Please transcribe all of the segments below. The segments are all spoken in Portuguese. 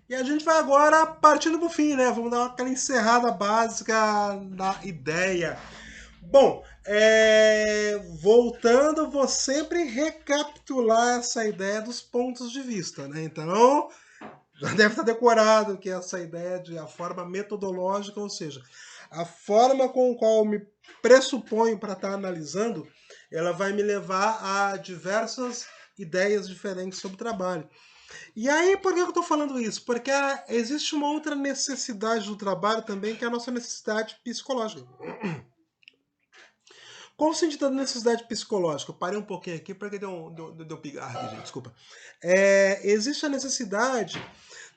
E a gente vai agora partindo para o fim, né? Vamos dar aquela encerrada básica na ideia. Bom, voltando, vou sempre recapitular essa ideia dos pontos de vista, né? Então, já deve estar decorado que essa ideia de a forma metodológica, ou seja, a forma com a qual eu me pressuponho para estar analisando, ela vai me levar a diversas ideias diferentes sobre o trabalho. E aí, por que eu estou falando isso? Porque existe uma outra necessidade do trabalho também, que é a nossa necessidade psicológica. Qual o sentido da necessidade psicológica? Eu parei um pouquinho aqui porque deu pigarro aqui, gente, desculpa. Existe a necessidade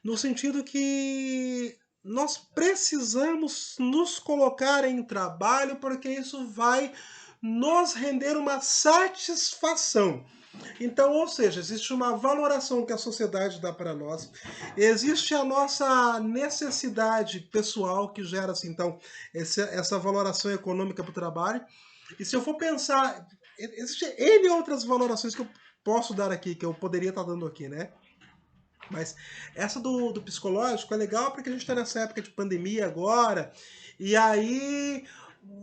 no sentido que nós precisamos nos colocar em trabalho porque isso vai nos render uma satisfação. Então, ou seja, existe uma valoração que a sociedade dá para nós, existe a nossa necessidade pessoal que gera assim, então essa valoração econômica para o trabalho. E se eu for pensar, existem N outras valorações que eu posso dar aqui, que eu poderia estar dando aqui, né? Mas essa do psicológico é legal porque a gente está nessa época de pandemia agora, e aí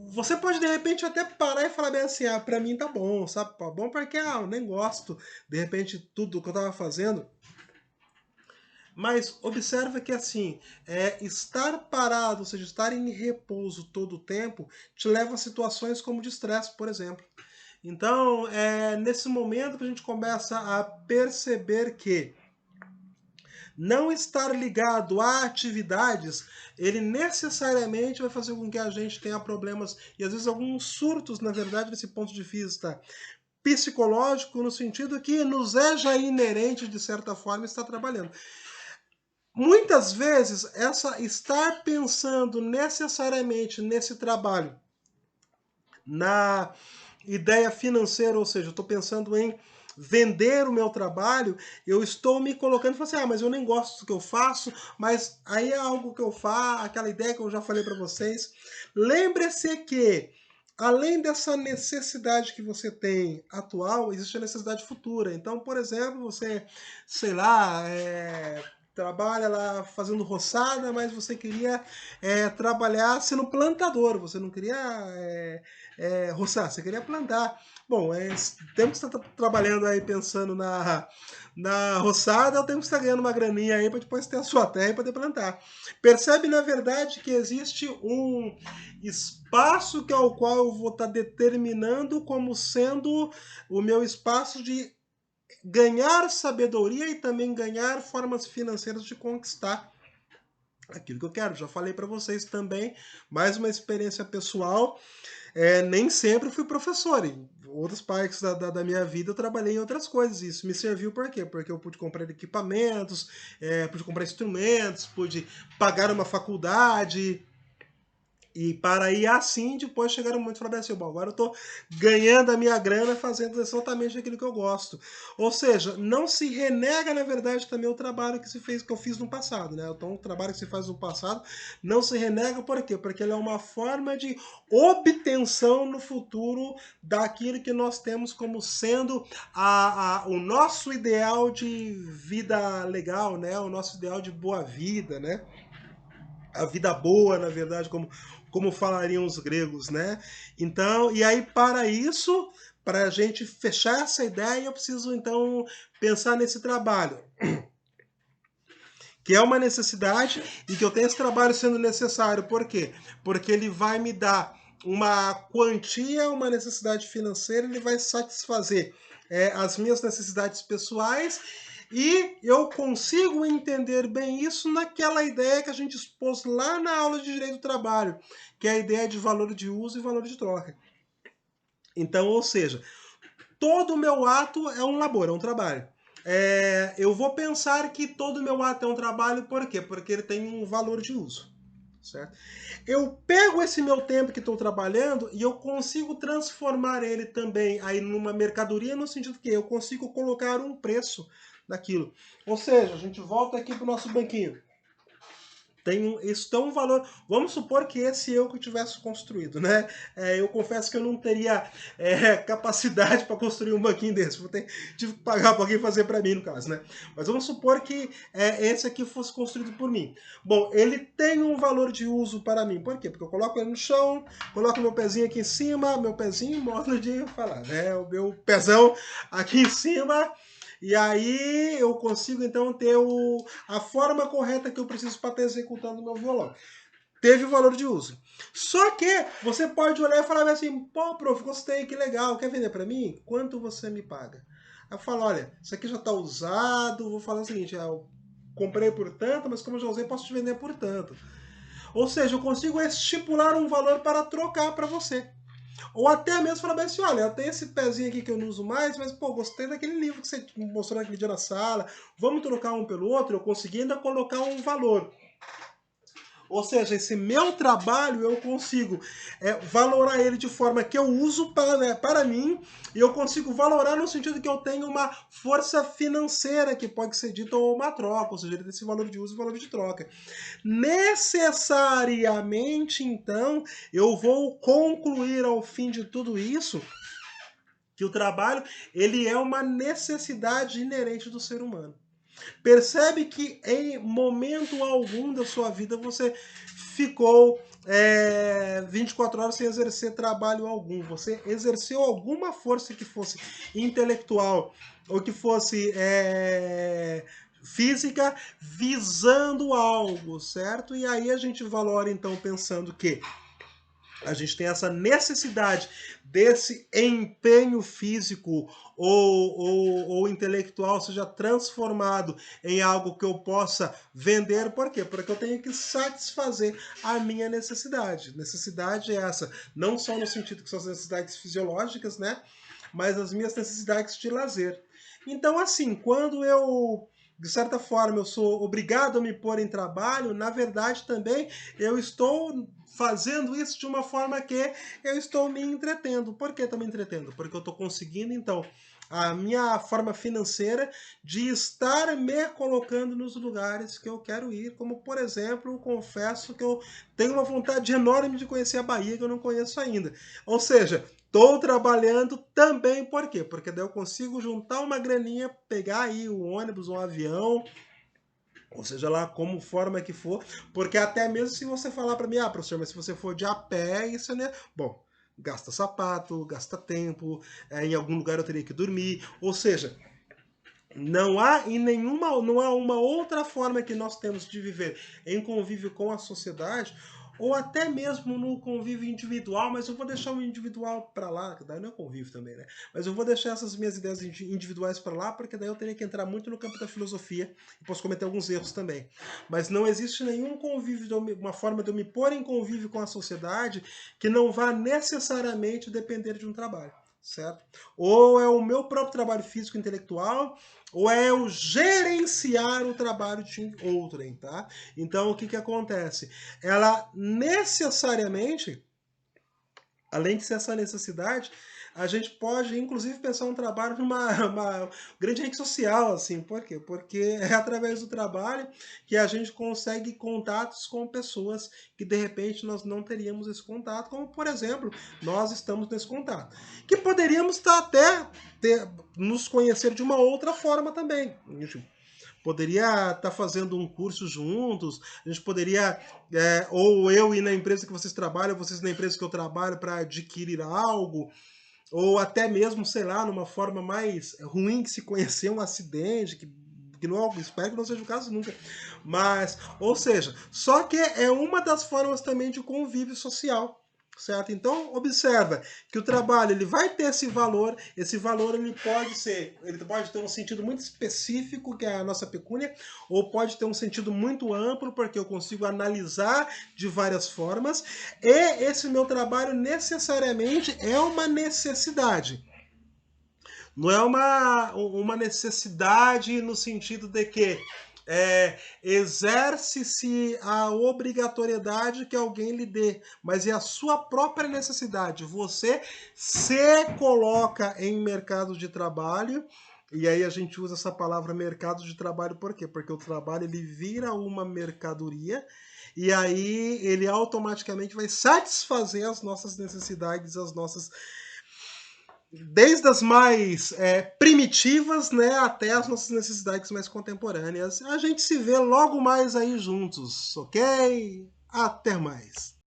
você pode de repente até parar e falar bem assim, ah, pra mim tá bom, sabe? Tá bom porque eu nem gosto, de repente, tudo que eu tava fazendo. Mas observa que assim, estar parado, ou seja, estar em repouso todo o tempo, te leva a situações como de estresse, por exemplo. Então, é nesse momento que a gente começa a perceber que não estar ligado a atividades, ele necessariamente vai fazer com que a gente tenha problemas e às vezes alguns surtos, na verdade, desse ponto de vista psicológico, no sentido que nos é já inerente, de certa forma, estar trabalhando. Muitas vezes, essa estar pensando necessariamente nesse trabalho, na ideia financeira, ou seja, eu estou pensando em vender o meu trabalho, eu estou me colocando e falando assim, ah, mas eu nem gosto do que eu faço, mas aí é algo que eu faço, aquela ideia que eu já falei para vocês. Lembre-se que, além dessa necessidade que você tem atual, existe a necessidade futura. Então, por exemplo, você, sei lá, trabalha lá fazendo roçada, mas você queria trabalhar sendo plantador, você não queria roçar, você queria plantar. Bom, temos que estar trabalhando aí pensando na roçada, ou temos que estar ganhando uma graninha aí para depois ter a sua terra e poder plantar. Percebe, na verdade, que existe um espaço que é o qual eu vou estar determinando como sendo o meu espaço de ganhar sabedoria e também ganhar formas financeiras de conquistar aquilo que eu quero. Já falei para vocês também, mais uma experiência pessoal. Nem sempre fui professor. Em outras partes da minha vida eu trabalhei em outras coisas. Isso me serviu por quê? Porque eu pude comprar equipamentos, pude comprar instrumentos, pude pagar uma faculdade. E para aí assim depois chegaram muito e falaram assim, bom, agora eu estou ganhando a minha grana fazendo exatamente aquilo que eu gosto. Ou seja, não se renega, na verdade, também o trabalho que se fez, que eu fiz no passado, né? Então o trabalho que se faz no passado não se renega por quê? Porque ele é uma forma de obtenção no futuro daquilo que nós temos como sendo o nosso ideal de vida legal, né? O nosso ideal de boa vida, né? A vida boa, na verdade, como falariam os gregos, né? Então, e aí para isso, para a gente fechar essa ideia, eu preciso então pensar nesse trabalho, que é uma necessidade e que eu tenho esse trabalho sendo necessário. Por quê? Porque ele vai me dar uma quantia, uma necessidade financeira, ele vai satisfazer as minhas necessidades pessoais e eu consigo entender bem isso naquela ideia que a gente expôs lá na aula de Direito do Trabalho, que é a ideia de valor de uso e valor de troca. Então, ou seja, todo o meu ato é um labor, é um trabalho. Eu vou pensar que todo o meu ato é um trabalho, por quê? Porque ele tem um valor de uso. Certo? Eu pego esse meu tempo que estou trabalhando e eu consigo transformar ele também aí numa mercadoria, no sentido que eu consigo colocar um preço naquilo. Ou seja, a gente volta aqui para o nosso banquinho. Isso tem um valor. Vamos supor que esse eu que tivesse construído, né? Eu confesso que eu não teria capacidade para construir um banquinho desse. Tive que pagar para alguém fazer para mim, no caso, né? Mas vamos supor que esse aqui fosse construído por mim. Bom, ele tem um valor de uso para mim. Por quê? Porque eu coloco ele no chão, coloco meu pezinho aqui em cima, meu pezinho, modo de falar, né? O meu pezão aqui em cima. E aí eu consigo então ter a forma correta que eu preciso para estar executando o meu violão. Teve o valor de uso. Só que você pode olhar e falar assim, pô, prof, gostei, que legal, quer vender para mim? Quanto você me paga? Aí eu falo, olha, isso aqui já está usado, vou falar o seguinte, eu comprei por tanto, mas como eu já usei, posso te vender por tanto. Ou seja, eu consigo estipular um valor para trocar para você. Ou até mesmo falar bem assim, olha, eu tenho esse pezinho aqui que eu não uso mais, mas, pô, gostei daquele livro que você mostrou naquele dia na sala, vamos trocar um pelo outro, eu consegui ainda colocar um valor. Ou seja, esse meu trabalho eu consigo valorar ele de forma que eu uso para mim, e eu consigo valorar no sentido que eu tenho uma força financeira que pode ser dita ou uma troca, ou seja, ele tem esse valor de uso e valor de troca. Necessariamente, então, eu vou concluir ao fim de tudo isso que o trabalho ele é uma necessidade inerente do ser humano. Percebe que em momento algum da sua vida você ficou 24 horas sem exercer trabalho algum. Você exerceu alguma força que fosse intelectual ou que fosse física visando algo, certo? E aí a gente valora então pensando que a gente tem essa necessidade desse empenho físico ou intelectual seja transformado em algo que eu possa vender. Por quê? Porque eu tenho que satisfazer a minha necessidade. Necessidade é essa, não só no sentido que são as necessidades fisiológicas, né? Mas as minhas necessidades de lazer. Então, assim, quando eu de certa forma eu sou obrigado a me pôr em trabalho, na verdade também eu estou fazendo isso de uma forma que eu estou me entretendo. Por que estou me entretendo? Porque eu estou conseguindo, então, a minha forma financeira de estar me colocando nos lugares que eu quero ir, como, por exemplo, eu confesso que eu tenho uma vontade enorme de conhecer a Bahia, que eu não conheço ainda. Ou seja, estou trabalhando também, por quê? Porque daí eu consigo juntar uma graninha, pegar aí o ônibus, um avião, ou seja lá como forma que for, porque até mesmo se você falar para mim, professor, mas se você for de a pé, isso né, bom, gasta sapato, gasta tempo, em algum lugar eu teria que dormir, ou seja, não há uma outra forma que nós temos de viver em convívio com a sociedade, ou até mesmo no convívio individual, mas eu vou deixar o individual para lá, que daí não é convívio também, né? Mas eu vou deixar essas minhas ideias individuais para lá, porque daí eu teria que entrar muito no campo da filosofia e posso cometer alguns erros também. Mas não existe nenhum convívio, uma forma de eu me pôr em convívio com a sociedade que não vá necessariamente depender de um trabalho. Certo? Ou é o meu próprio trabalho físico intelectual, ou é o gerenciar o trabalho de outrem, tá? Então, o que que acontece? Ela necessariamente, além de ser essa necessidade, a gente pode, inclusive, pensar um trabalho numa grande rede social, assim. Por quê? Porque é através do trabalho que a gente consegue contatos com pessoas que, de repente, nós não teríamos esse contato, como, por exemplo, nós estamos nesse contato. Que poderíamos até nos conhecer de uma outra forma também. Poderia estar fazendo um curso juntos, a gente poderia, ou eu ir na empresa que vocês trabalham, vocês na empresa que eu trabalho para adquirir algo, ou até mesmo, sei lá, numa forma mais ruim de se conhecer, um acidente, que não, espero que não seja o caso nunca. Mas, ou seja, só que é uma das formas também de convívio social. Certo? Então, observa que o trabalho ele vai ter esse valor ele pode ter um sentido muito específico, que é a nossa pecúnia, ou pode ter um sentido muito amplo, porque eu consigo analisar de várias formas, e esse meu trabalho necessariamente é uma necessidade. Não é uma necessidade no sentido de que exerce-se a obrigatoriedade que alguém lhe dê, mas é a sua própria necessidade. Você se coloca em mercado de trabalho E aí a gente usa essa palavra mercado de trabalho por quê? Porque o trabalho ele vira uma mercadoria e aí ele automaticamente vai satisfazer as nossas necessidades, as nossas desde as mais primitivas, né, até as nossas necessidades mais contemporâneas. A gente se vê logo mais aí juntos, ok? Até mais.